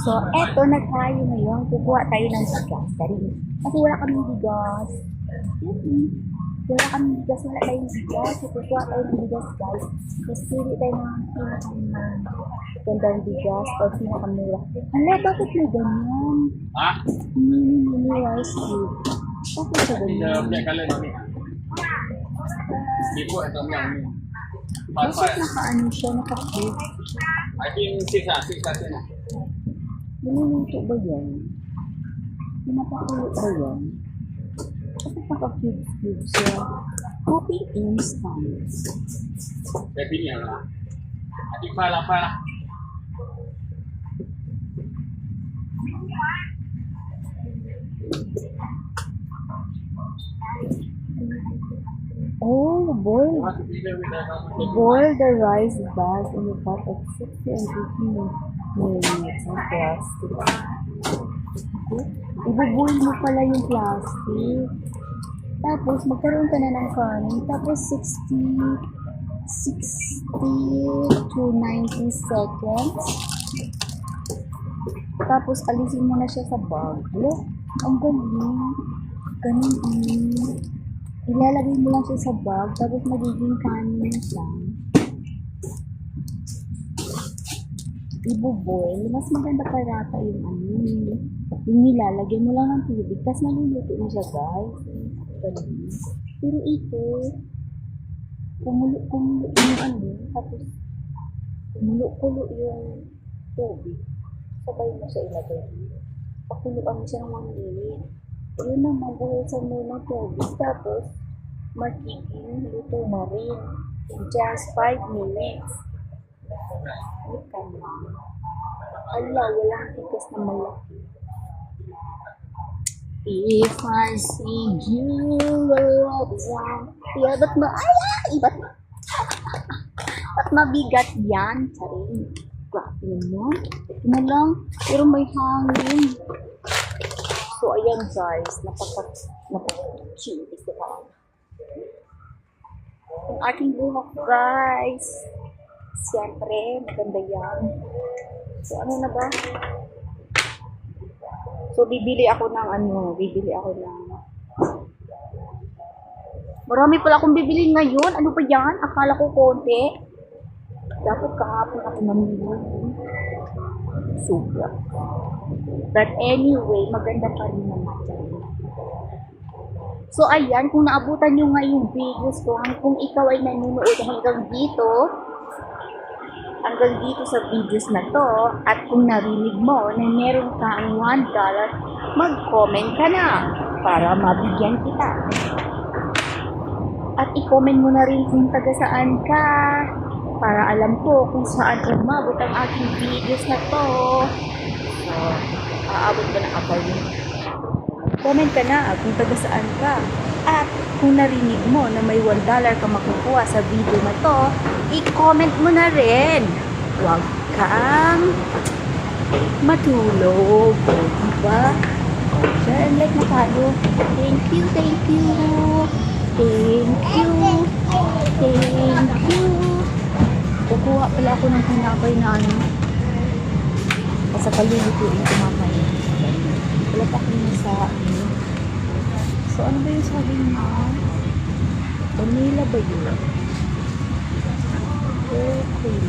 So, eto na tayo ngayon. Kukuha tayo ng bigas. Kasi wala kaming bigas. Wala kaming bigas. Wala tayong bigas. So, kukuha tayo ng bigas, guys. Tapos, pili tayo ng gandang bigas. Tapos, pinakamura. Hala, bakit may ganyan? Mini rice cube. Bakit sa ganyan? Bakit naka-ano siya? Naka-cube? Niluluto ba yan? Pinapakulo ba yan? Bakit naka-cube siya? Cooking instant. Oh, boil the rice bags in the pot of 60 and 50 minutes ng plastic. Okay. Ibubuhin mo pala yung plastic. Tapos, magkaroon ka na ng kanin. Tapos, 60 to 90 seconds. Tapos, alisin mo na siya sa bag. Look, ang galing. Ganun. Ilalagay mo lang siya sa bag, tapos magiging kanin na siya. Ibuboil. Mas maganda pa rata yung yung nilalagay mo lang ng tubig, tapos naluluto na siya, guys. Pero ito, kumulo yung tapos kumulo yung tubig. Sabay mo siya ilagay. Pakuluan mo siya ng 1 minute. Yun na, mabuhusan mo ng tubig, tapos magiging luto na rin in just 5 minutes. Look ka na. Ala, walang tigas na malaki. If I see you love one, yeah, ba't mabigat yan? Sarin. Grabe naman. Ito na lang, pero may hangin. So, ayan guys, napaka-cute ito. Ang aking buhok guys. Siyempre, maganda yan. So, ano na ba? So, bibili ako ng marami pala akong bibili ngayon. Ano pa yan? Akala ko konti. Dapat kahapon ako namili. Sobra. But anyway, maganda pa rin naman. So, ayan, kung naabutan nyo nga yung videos ko, kung ikaw ay nanonood hanggang dito sa videos na to, at kung narinig mo na meron kang $1, mag-comment ka na para mabigyan kita. At i-comment mo na rin kung taga saan ka, para alam ko kung saan umabot ang aking videos na to. So, aabot ba ng ako yun? Comment ka na kung taga saan ka. At kung narinig mo na may $1 ka makukuha sa video na to, i-comment mo na rin. Huwag kang matulog. Diba? Share and like na tayo. Thank you. Kukuha pala ako ng tinapay na kasi kalulutuin ko mamaya. Wala pa akong nasa So, ano ba yung sabi niya? Vanilla ba yun? Okay.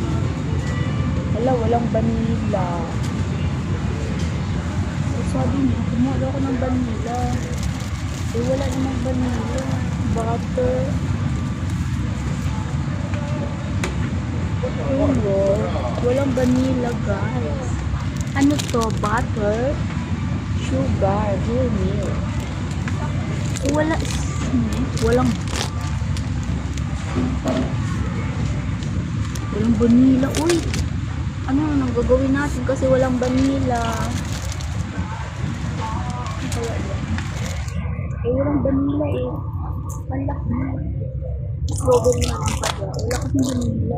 Walang vanilla. So, sabi niya, kumuha ako ng vanilla. Wala namang vanilla. Butter. Walang vanilla, guys. Ano to? Butter, sugar, whole milk. Walang vanilla. Uy! Ano nang gagawin natin kasi walang vanilla? Walang vanilla eh. Malaki. Strawberry na lang pala. Wala kasing vanilla.